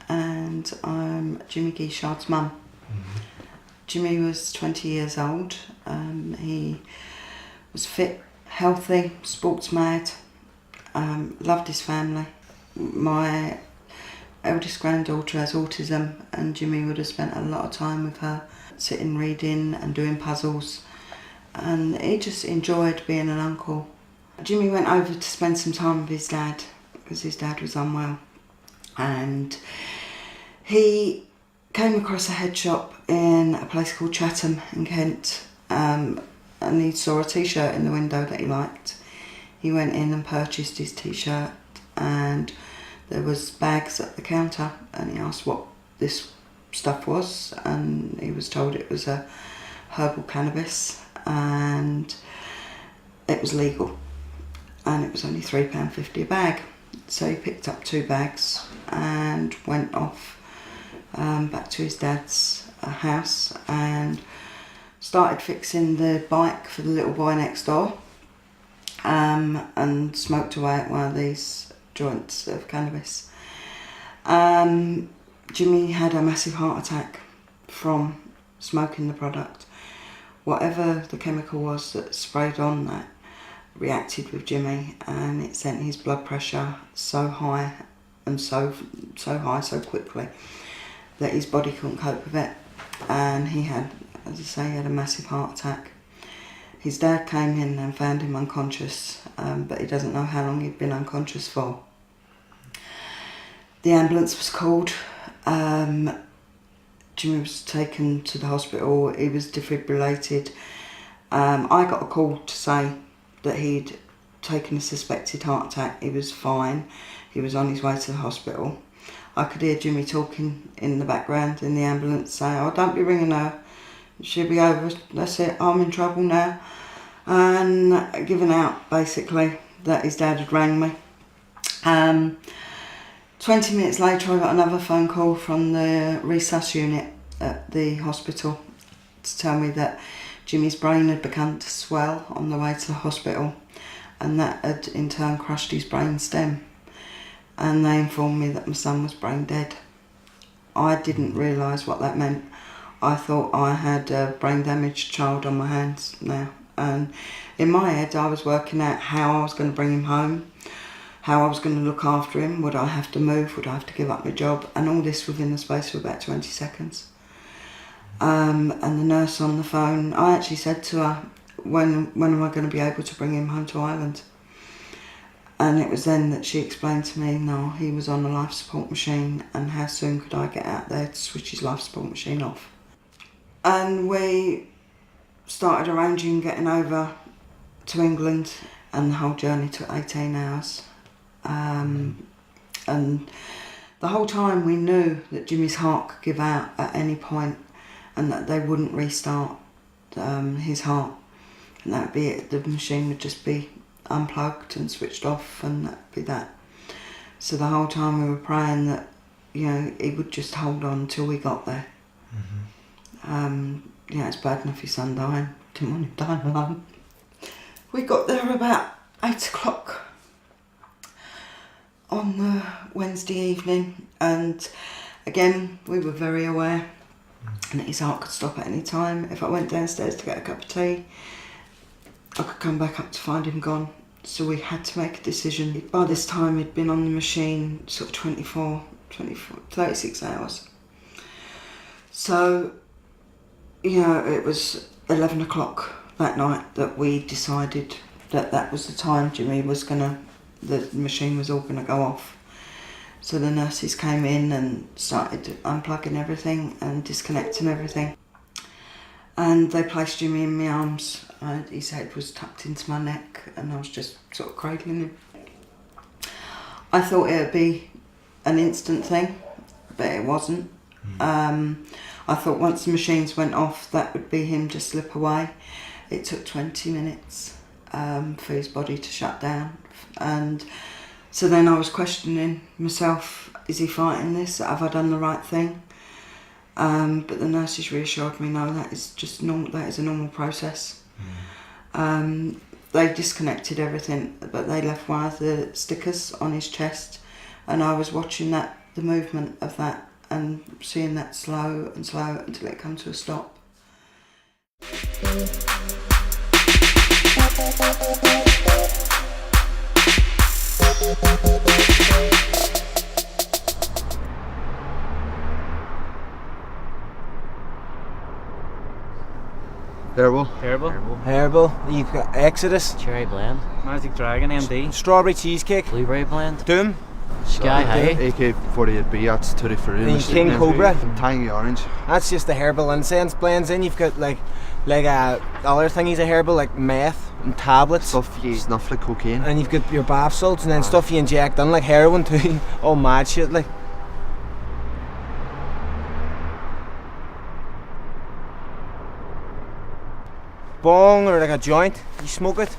And I'm Jimmy Guichard's mum. Jimmy was 20 years old. He was fit, healthy, sports mad, loved his family. My eldest granddaughter has autism, and Jimmy would have spent a lot of time with her, sitting reading and doing puzzles, and he just enjoyed being an uncle. Jimmy went over to spend some time with his dad because his dad was unwell, and he came across a head shop in a place called Chatham in Kent, and he saw a t-shirt in the window that he liked. He went in and purchased his t-shirt, and there was bags at the counter, and he asked what this stuff was, and he was told it was a herbal cannabis and it was legal, and it was only £3.50 a bag. So he picked up 2 bags and went off back to his dad's house and started fixing the bike for the little boy next door, and smoked away at one of these joints of cannabis. Jimmy had a massive heart attack from smoking the product. Whatever the chemical was that sprayed on that reacted with Jimmy, and it sent his blood pressure so high and so high so quickly that his body couldn't cope with it, and he had, as I say, he had a massive heart attack. His dad came in and found him unconscious, but he doesn't know how long he'd been unconscious for. The ambulance was called. Jimmy was taken to the hospital. He was defibrillated. I got a call to say that he'd taken a suspected heart attack. He was fine. He was on his way to the hospital. I could hear Jimmy talking in the background in the ambulance saying, "Oh, don't be ringing her. She'll be over. That's it. I'm in trouble now." And giving out, basically, that his dad had rang me. 20 minutes later, I got another phone call from the resus unit at the hospital to tell me that Jimmy's brain had begun to swell on the way to the hospital, and that had in turn crushed his brain stem. And they informed me that my son was brain dead. I didn't realise what that meant. I thought I had a brain damaged child on my hands now, and in my head I was working out how I was going to bring him home, how I was going to look after him. Would I have to move? Would I have to give up my job? And all this within the space of about 20 seconds. And the nurse on the phone, I actually said to her, when am I going to be able to bring him home to Ireland? And it was then that she explained to me, no, he was on a life support machine, and how soon could I get out there to switch his life support machine off? And we started arranging getting over to England, and the whole journey took 18 hours. And the whole time we knew that Jimmy's heart could give out at any point, and that they wouldn't restart his heart, and that'd be it. The machine would just be unplugged and switched off, and that'd be that. So the whole time we were praying that, you know, he would just hold on until we got there. Yeah, it's bad enough his son dying. Didn't want him dying alone. We got there about 8 o'clock on the Wednesday evening, and again we were very aware that his heart could stop at any time. If I went downstairs to get a cup of tea, I could come back up to find him gone. So we had to make a decision. By this time he'd been on the machine sort of 36 hours. So You know, it was 11 o'clock that night that we decided that was the time Jimmy was the machine was all gonna go off. So the nurses came in and started unplugging everything and disconnecting everything. And they placed Jimmy in my arms. His head was tucked into my neck and I was just sort of cradling him. I thought it would be an instant thing, but it wasn't. I thought once the machines went off, that would be him just slip away. It took 20 minutes for his body to shut down. And so then I was questioning myself, is he fighting this? Have I done the right thing? But the nurses reassured me, no, that is just normal. That is a normal process. They disconnected everything, but they left one of the stickers on his chest, and I was watching the movement of that and seeing that slow and slow until it come to a stop. Herbal. You've got Exodus. Cherry blend. Magic Dragon MD. Strawberry cheesecake. Blueberry blend. Doom. Sky High. AK-48B, that's Tutti Frutti. And King Cobra. Tangy Orange. That's just the herbal incense blends in. You've got like other thingies of herbal, like meth and tablets. Stuff you snuff like cocaine. And you've got your bath salts and then stuff you inject in like heroin too. All mad shit like. Bong or like a joint, you smoke it.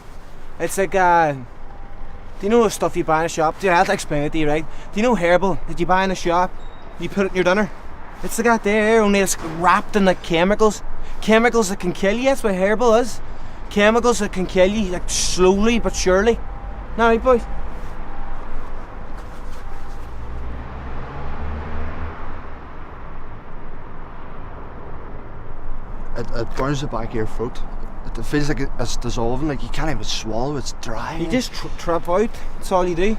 It's like do you know the stuff you buy in a shop? Dude, I have to explain it to you, right? Do you know herbal that you buy in a shop? You put it in your dinner. It's like that there, only it's wrapped in like chemicals. Chemicals that can kill you, that's what herbal is. Chemicals that can kill you, like slowly but surely. Now, right, boys? It burns the back of your throat. It feels like it's dissolving, like you can't even swallow, it's dry. You just trip out, that's all you do.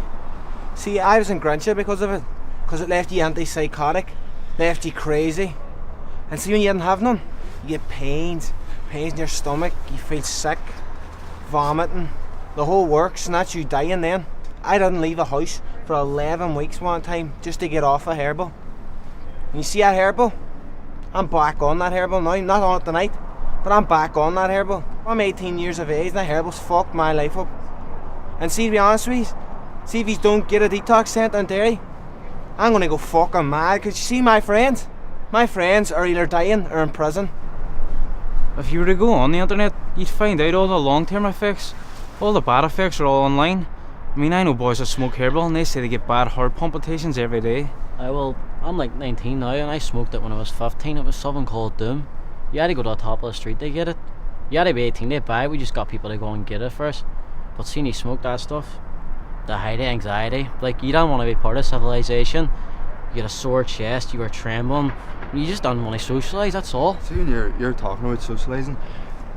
See, I was in Grincha because of it. Because it left you antipsychotic, left you crazy. And see, when you didn't have none, you get pains in your stomach, you feel sick, vomiting, the whole works, and that's you dying then. I didn't leave the house for 11 weeks one time just to get off a herbal. And you see that herbal? I'm back on that herbal now, not on it tonight, but I'm back on that herbal. I'm 18 years of age and that herbal's fucked my life up. And see, to be honest with you, see if you don't get a detox centre in Derry, I'm gonna go fucking mad, because you see my friends are either dying or in prison. If you were to go on the internet, you'd find out all the long-term effects. All the bad effects are all online. I mean, I know boys that smoke herbal and they say they get bad heart palpitations every day. Well, I'm like 19 now and I smoked it when I was 15. It was something called Doom. You had to go to the top of the street to get it. You had to be 18 to buy it. We just got people to go and get it first. But seeing you smoke that stuff, the height of anxiety, like you don't want to be part of civilization. You get a sore chest, you were trembling. You just don't want to socialise, that's all. See, when you're talking about socialising,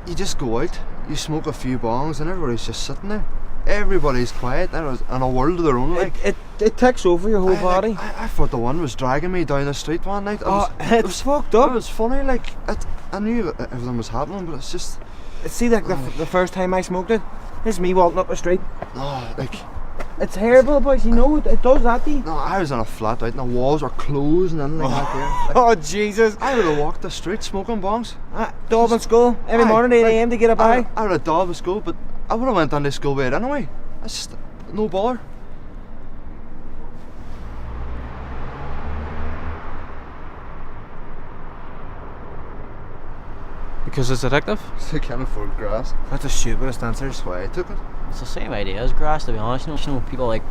you just go out, you smoke a few bongs and everybody's just sitting there. Everybody's quiet and in a world of their own. Like it takes over your whole body. I thought the one was dragging me down the street one night. It was fucked up. It was funny, like I knew everything was happening, but it's just. See, like the first time I smoked it, this is me walking up the street. No, like. It's terrible, boys. You know it does that to you. No, I was in a flat out and the walls were closing in like that there. Like, oh Jesus! I would have walked the street smoking bongs. Dove in school every morning 8 AM to get a bag. I would have dove in school, but I would have went on to school with it anyway. It's just no bother. Because it's addictive? So you can't afford grass. That's the stupidest answer. That's why I took it. It's the same idea as grass, to be honest. You know, people like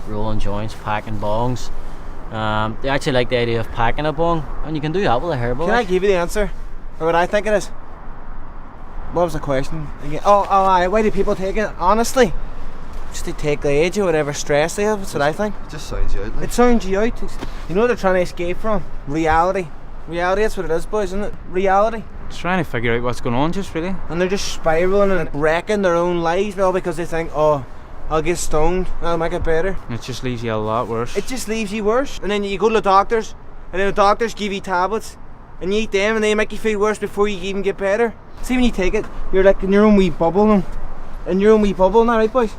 rolling joints, packing bongs. They actually like the idea of packing a bong, and you can do that with a herbal. Can I give you the answer? Or what I think it is? What was the question again? Why do people take it? Honestly, just to take the edge or whatever stress they have. That's what I think. It just sounds you out. Like. It sounds you out. You know what they're trying to escape from? Reality. Reality, that's what it is, boys, isn't it? Reality. Trying to figure out what's going on, just really. And they're just spiraling and wrecking their own lives, well, because they think, oh, I'll get stoned, I'll make it better. And it just leaves you a lot worse. It just leaves you worse. And then you go to the doctors, and then the doctors give you tablets, And you eat them and they make you feel worse before you even get better. See, when you take it, you're like in your own wee bubble now. In your own wee bubble now, right boys?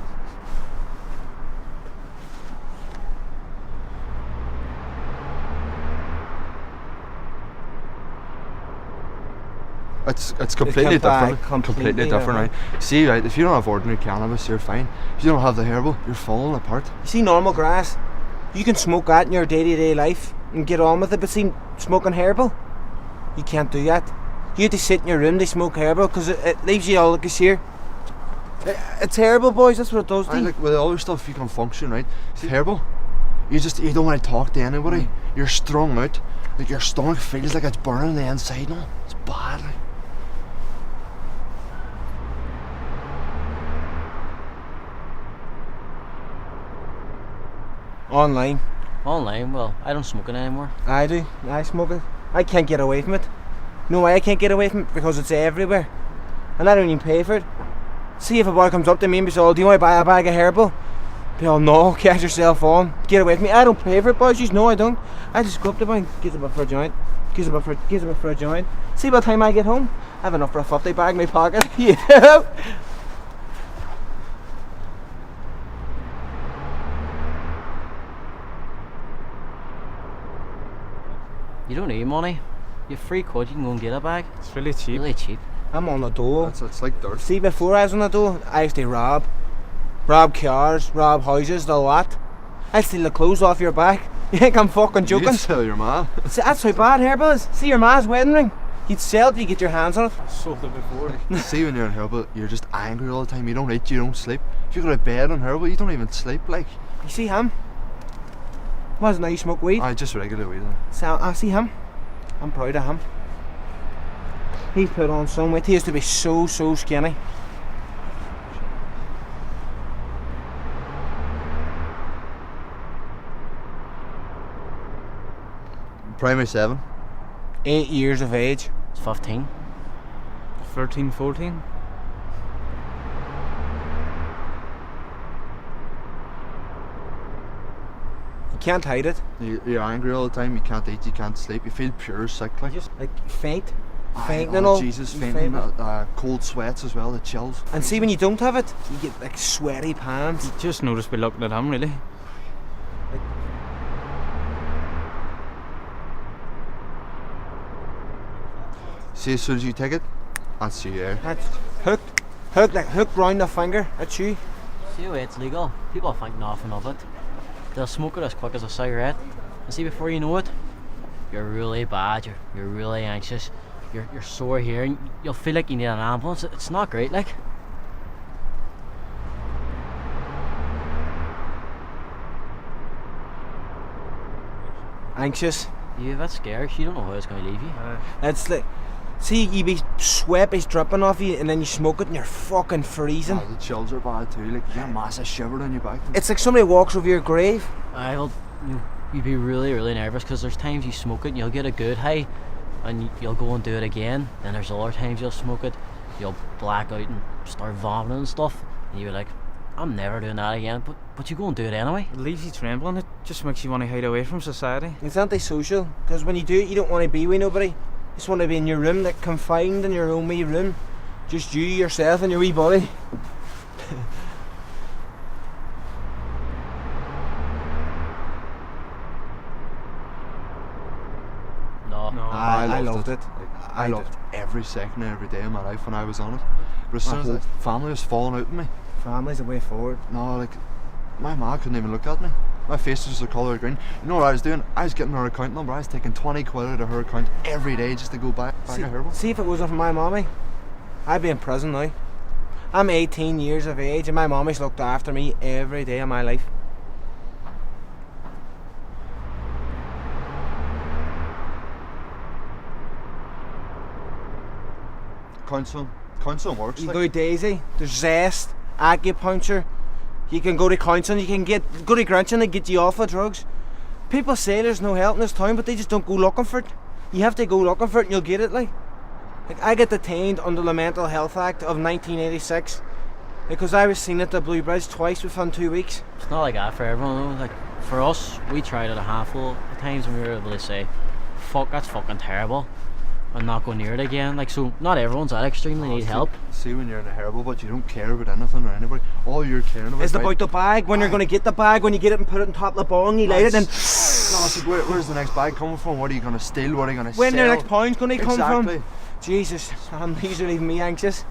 It's completely different. completely different, right? See, right, if you don't have ordinary cannabis, you're fine. If you don't have the herbal, you're falling apart. You see normal grass, you can smoke that in your day-to-day life and get on with it, but see, smoking herbal, you can't do that. You have to sit in your room to smoke herbal because it leaves you all like a sear. It's herbal, boys, that's what it does to you. Like with other stuff you can function, right? See, herbal, you don't want to talk to anybody. You're strung out. Like your stomach feels like it's burning the inside now. It's bad, like. Online. Well, I don't smoke it anymore. I do. I smoke it. I can't get away from it. No why I can't get away from it? Because it's everywhere. And I don't even pay for it. See if a boy comes up to me and says, "Oh, do you want to buy a bag of herbal?" Be all, "No, get yourself on. Get away from me." I don't pay for it, boys. You know I don't. I just go up to the boy and gives him a for a joint. Gives him a for a joint. See by the time I get home, I have enough for a 50 bag in my pocket. Yeah. You don't need money. You have £3, you can go and get a bag. It's really cheap. Really cheap. I'm on the dole. It's like dirt. See, before I was on the dole, I used to rob cars, rob houses, the lot. I'd steal the clothes off your back. You think I'm fucking joking? You'd sell your man. See, that's how bad herbal is. See your ma's wedding ring. You'd sell it, you get your hands on it. Sold it before. See, when you're on herbal, you're just angry all the time. You don't eat, you don't sleep. If you go to bed on herbal, you don't even sleep. Like, You see him? Why now you smoke weed? I just regular weed. So, I see him. I'm proud of him. He's put on some weight. He used to be so skinny. Primary 7. 8 years of age. It's 15. 13, 14. You can't hide it. You're angry all the time. You can't eat. You can't sleep. You feel pure sick. Like, Like faint. Fainting oh, and all. Jesus, You fainting. faint. Cold sweats as well. The chills. And see when you don't have it, you get like sweaty palms. Just noticed by looking at him, really. See, as soon as you take it, that's you there. That's hooked round the finger. That's you. See the way it's legal? People think nothing of it. They'll smoke it as quick as a cigarette. And see, before you know it, you're really bad, you're really anxious, you're sore here, and you'll feel like you need an ambulance. It's not great, like. Anxious. You're a bit scared, you don't know how it's going to leave you. It's like, see, you be sweat is dripping off you, and then you smoke it, and you're fucking freezing. The chills are bad too. Like, you get a massive shiver down your back. It's like somebody walks over your grave. You'd be really nervous because there's times you smoke it and you'll get a good high and you'll go and do it again. Then there's other times you'll smoke it, you'll black out and start vomiting and stuff, and you're like, I'm never doing that again, but you go and do it anyway. It leaves you trembling. It just makes you want to hide away from society. It's antisocial, because when you do it, you don't want to be with nobody. You just want to be in your room, like confined in your own wee room. Just you, yourself, and your wee body. No. I loved it. I loved every second of every day of my life when I was on it. But as soon as the family was falling out of me, Family's the way forward. no, like, my ma couldn't even look at me. My face was the colour of green. You know what I was doing? I was getting her account number. I was taking 20 quid out of her account every day just to go back a herbal. See if it wasn't for my mommy, I'd be in prison now. I'm 18 years of age and my mommy's looked after me every day of my life. Counselling works. You Like, go to Daisy, there's Zest, acupuncture. You can go to counselling, you can go to Granson and get you off of drugs. People say there's no help in this town, but they just don't go looking for it. You have to go looking for it and you'll get it, like I get detained under the Mental Health Act of 1986 because I was seen at the Blue Bridge twice within 2 weeks. It's not like that for everyone though. Like, for us, we tried it a handful of times and we were able to say, fuck, that's fucking terrible. and not go near it again. Like, so not everyone's that extreme, they need help. See, when you're in a herbal, but you don't care about anything or anybody. All you're caring about It's about the bag, when you're going to get the bag, when you get it and put it on top of the bong, you light it and... No, see, where's the next bag coming from? What are you going to steal? What are you going to When sell? the next pound's going to come Exactly. from? Jesus, these are leaving me anxious.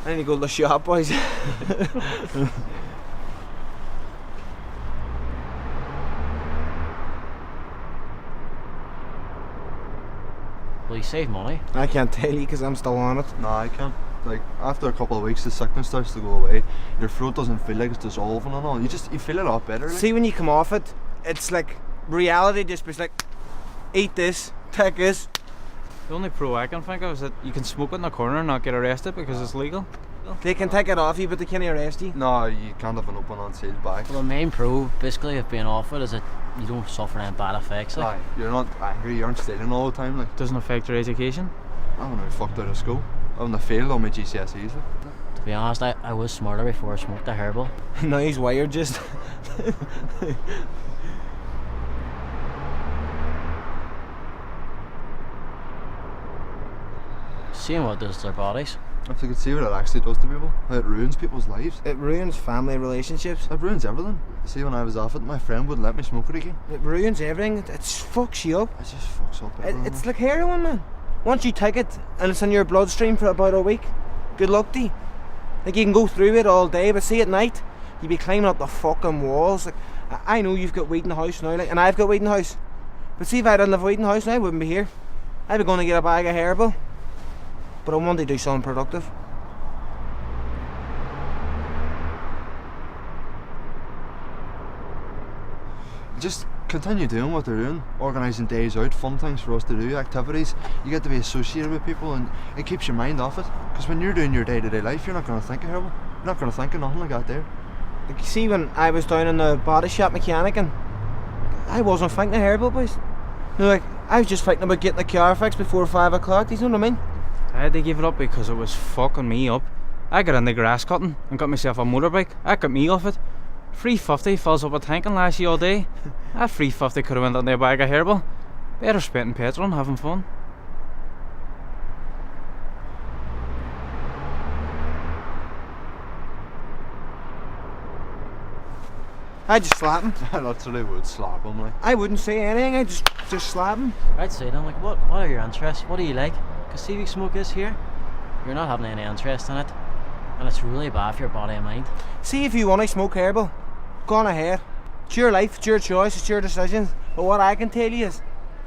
I need to go to the shop, boys. Will you save money? I can't tell you because I'm still on it. No, I can't. Like, after a couple of weeks, the sickness starts to go away. Your throat doesn't feel like it's dissolving and all. You feel a lot better. Like. See, when you come off it, it's like reality just is like, eat this, take this. The only pro I can think of is that you can smoke it in a corner and not get arrested because it's legal. They can take it off you, but they can't arrest you. No, you can't have an open on sale bag. Well, the main pro, basically, of being off it is that you don't suffer any bad effects. Like. Aye, you're not angry, you aren't stealing all the time. Like, Doesn't affect your education. I don't know, fucked out of school. I wouldn't have failed on my GCSEs. Like. To be honest, I was smarter before I smoked the herbal. Now he's wired just. Seeing what it does to their bodies. If they could see what it actually does to people, how it ruins people's lives. It ruins family relationships. It ruins everything. See, when I was off it, my friend wouldn't let me smoke it again. It ruins everything. It fucks you up. It just fucks up everything. It's like heroin, man. Once you take it and it's in your bloodstream for about a week, good luck to you. Like, you can go through it all day, but see, at night, you'd be climbing up the fucking walls. Like, I know you've got weed in the house now, like, and I've got weed in the house. But see, if I didn't have weed in the house now, I wouldn't be here. I'd be going to get a bag of herbal. But I want to do something productive. Just continue doing what they're doing, organising days out, fun things for us to do, activities. You get to be associated with people and it keeps your mind off it. Because when you're doing your day-to-day life, you're not going to think of herbal. You're not going to think of nothing like that there. Like, you see, when I was down in the body shop mechanicing, I wasn't thinking of herbal, boys. No, like, I was just thinking about getting the car fixed before 5 o'clock, do you know what I mean? I had to give it up because it was fucking me up. I got into grass cutting and got myself a motorbike. That got me off it. 350 fills up a tank and lasts you all day. That 350 could have went on their bag of herbal. Better spending petrol and having fun. I just slap him. I literally would slap him, like. I wouldn't say anything, I just slap him. I'd say to them, like, what are your interests? What do you like? Because see, if you smoke this here, you're not having any interest in it. And it's really bad for your body and mind. See, if you want to smoke herbal, go on ahead. It's your life, it's your choice, it's your decision. But what I can tell you is,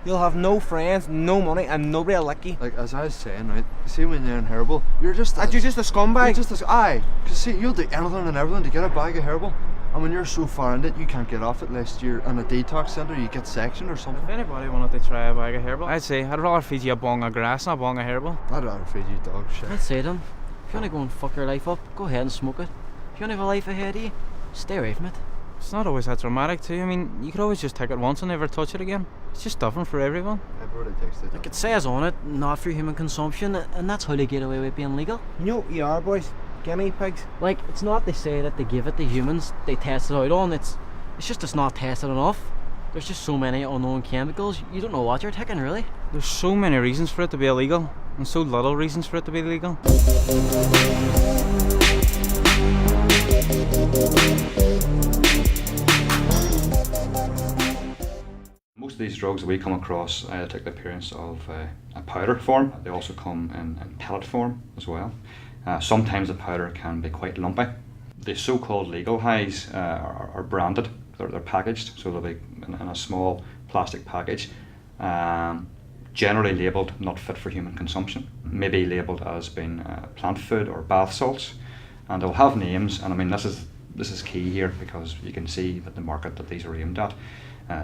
you'll have no friends, no money, and nobody will lick you. Like, as I was saying, right, see, when you're in herbal, you're just a scumbag. You're just aye, because see, you'll do anything and everything to get a bag of herbal. And when you're so far in it, you can't get off it unless you're in a detox centre, you get sectioned or something. If anybody wanted to try a bag of herbal, I'd say I'd rather feed you a bong of grass than a bong of herbal. I'd rather feed you dog shit. I'd say to them, if you want to go and fuck your life up, go ahead and smoke it. If you want to have a life ahead of you, stay away from it. It's not always that dramatic too. I mean, you could always just take it once and never touch it again. It's just different for everyone. Everybody takes it. Like, it says on it, not for human consumption, and that's how they get away with being legal. You know what you are, boys? Guinea pigs. Like, it's not to say that they give it to humans, they test it out on, it's just it's not tested enough. There's just so many unknown chemicals, you don't know what you're taking, really. There's so many reasons for it to be illegal, and so little reasons for it to be legal. Most of these drugs that we come across take the appearance of a powder form. They also come in pellet form as well. Sometimes the powder can be quite lumpy. The so-called legal highs are branded. They're packaged, so they'll be in a small plastic package, generally labelled not fit for human consumption, maybe labelled as being plant food or bath salts, and they'll have names. And I mean, this is key here, because you can see that the market that these are aimed at,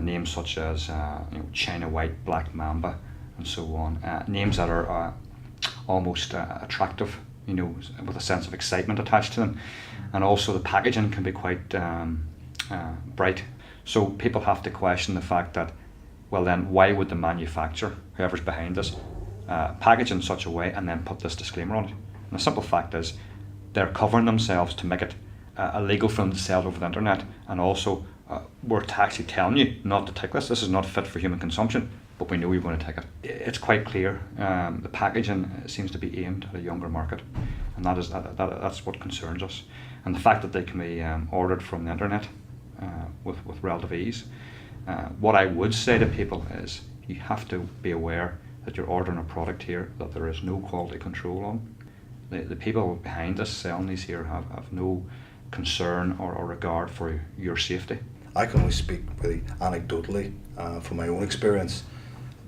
names such as China White, Black Mamba, and so on. Names that are almost attractive, with a sense of excitement attached to them, and also the packaging can be quite bright. So people have to question the fact that, well then, why would the manufacturer, whoever's behind this, package in such a way and then put this disclaimer on it? And the simple fact is, they're covering themselves to make it illegal for them to sell it over the internet, and also we're actually telling you not to take this. This is not fit for human consumption. but we know you're going to take it. It's quite clear. The packaging seems to be aimed at a younger market, and that's what concerns us. And the fact that they can be ordered from the internet with relative ease. What I would say to people is you have to be aware that you're ordering a product here that there is no quality control on. The people behind us selling these here have no concern or regard for your safety. I can only speak really anecdotally from my own experience,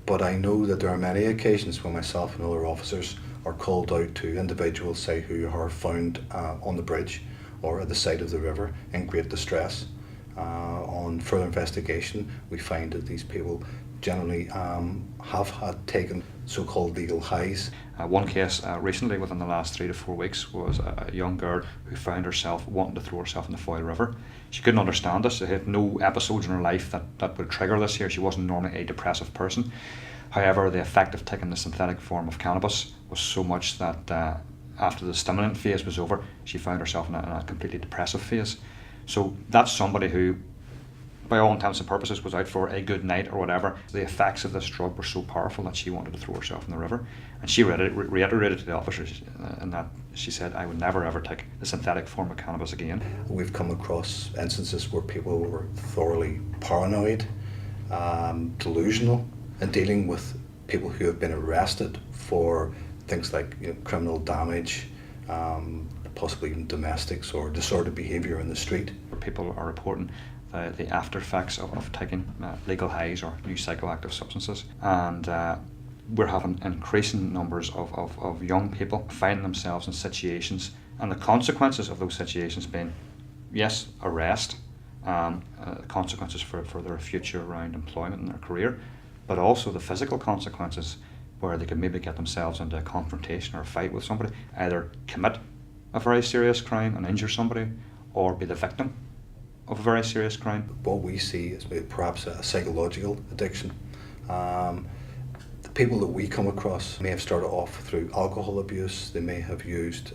but I know that there are many occasions when myself and other officers are called out to individuals, say, who are found on the bridge or at the side of the river in great distress. On further investigation, we find that these people generally have had taken so-called legal highs. One case recently within the last 3 to 4 weeks was a young girl who found herself wanting to throw herself in the Foyle River. She couldn't understand this. She had no episodes in her life that would trigger this here. She wasn't normally a depressive person. However, the effect of taking the synthetic form of cannabis was so much that after the stimulant phase was over, she found herself in a completely depressive phase. So that's somebody who, by all intents and purposes, was out for a good night or whatever. The effects of this drug were so powerful that she wanted to throw herself in the river. And she reiterated to the officers in that she said, I would never ever take the synthetic form of cannabis again. We've come across instances where people were thoroughly paranoid, delusional in dealing with people who have been arrested for things like criminal damage, possibly even domestics or disordered behaviour in the street. People are reporting the after effects of taking legal highs or new psychoactive substances, and we're having increasing numbers of young people finding themselves in situations, and the consequences of those situations being, yes, arrest, consequences for their future around employment and their career, but also the physical consequences where they could maybe get themselves into a confrontation or a fight with somebody, either commit a very serious crime and injure somebody, or be the victim of a very serious crime. What we see is perhaps a psychological addiction. The people that we come across may have started off through alcohol abuse, they may have used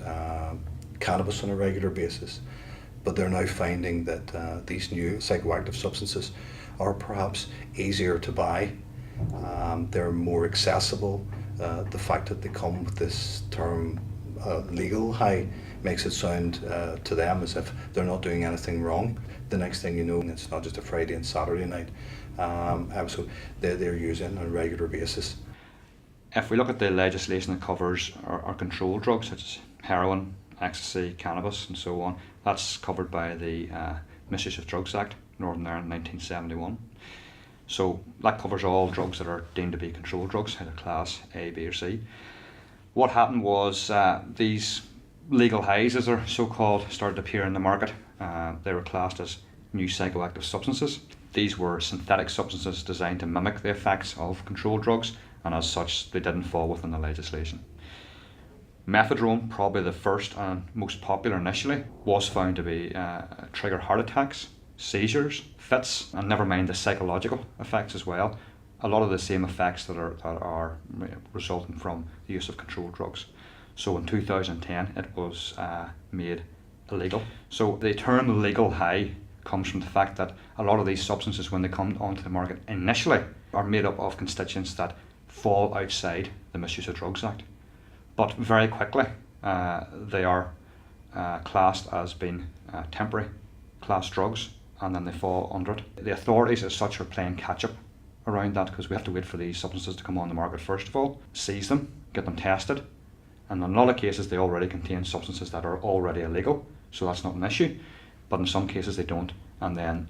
cannabis on a regular basis, but they're now finding that these new psychoactive substances are perhaps easier to buy, they're more accessible. The fact that they come with this term legal high makes it sound to them as if they're not doing anything wrong. The next thing you know, it's not just a Friday and Saturday night episode they're using on a regular basis. If we look at the legislation that covers our controlled drugs such as heroin, ecstasy, cannabis and so on, that's covered by the Misuse of Drugs Act, Northern Ireland 1971. So that covers all drugs that are deemed to be controlled drugs, either class A, B or C. What happened was these legal highs, as they're so called, started to appear in the market. They were classed as new psychoactive substances. These were synthetic substances designed to mimic the effects of controlled drugs, and as such they didn't fall within the legislation. Methadone, probably the first and most popular initially, was found to be trigger heart attacks, seizures, fits, and never mind the psychological effects as well. A lot of the same effects that are resulting from the use of controlled drugs. So in 2010 it was made illegal. So the term legal high comes from the fact that a lot of these substances, when they come onto the market initially, are made up of constituents that fall outside the Misuse of Drugs Act. But very quickly they are classed as being temporary class drugs, and then they fall under it. The authorities as such are playing catch up around that, because we have to wait for these substances to come on the market first of all, seize them, get them tested, and in a lot of cases they already contain substances that are already illegal, so that's not an issue, but in some cases they don't, and then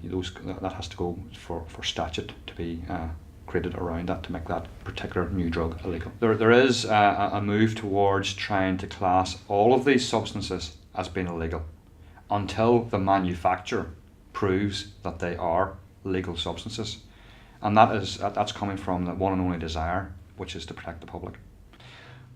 that has to go for statute to be created around that to make that particular new drug illegal. There is a move towards trying to class all of these substances as being illegal until the manufacturer proves that they are legal substances, and that's coming from the one and only desire, which is to protect the public.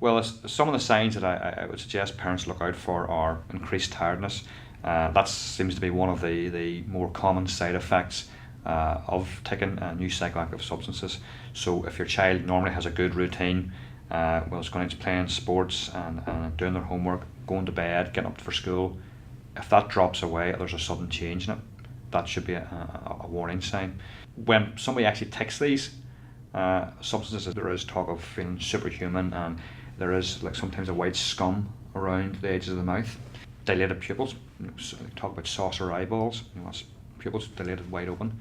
Well, some of the signs that I would suggest parents look out for are increased tiredness. That seems to be one of the more common side effects of taking new psychoactive substances. So if your child normally has a good routine, it's going to playing sports and doing their homework, going to bed, getting up for school, if that drops away, there's a sudden change in it. That should be a warning sign. When somebody actually takes these, Substances, there is talk of feeling superhuman, and there is like sometimes a white scum around the edges of the mouth. Dilated pupils, so they talk about saucer eyeballs, that's pupils dilated wide open.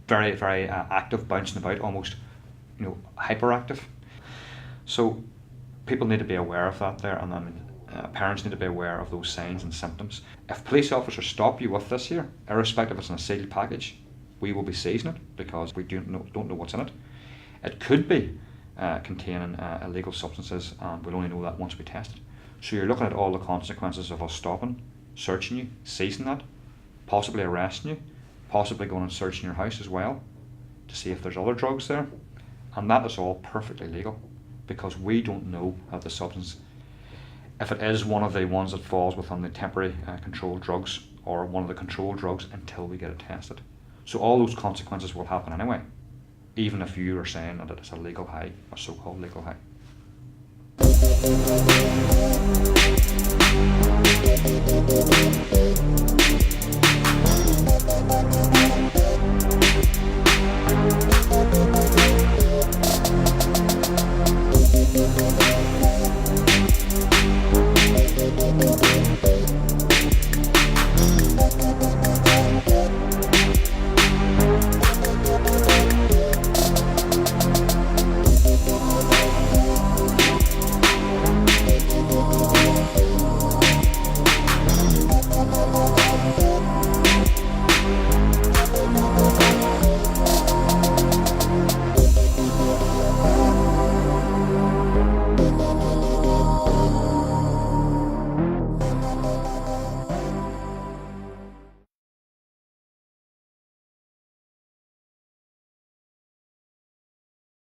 Very, very active, bouncing about, almost hyperactive. So people need to be aware of that there, and then parents need to be aware of those signs and symptoms. If police officers stop you with this here, irrespective if it's in a sealed package, we will be seizing it because we don't know what's in it. It could be containing illegal substances, and we'll only know that once we test it. So you're looking at all the consequences of us stopping, searching you, seizing that, possibly arresting you, possibly going and searching your house as well to see if there's other drugs there. And that is all perfectly legal because we don't know that the substance, if it is one of the ones that falls within the temporary controlled drugs or one of the controlled drugs, until we get it tested. So all those consequences will happen anyway, even if you are saying that it's a legal high, a so-called legal high.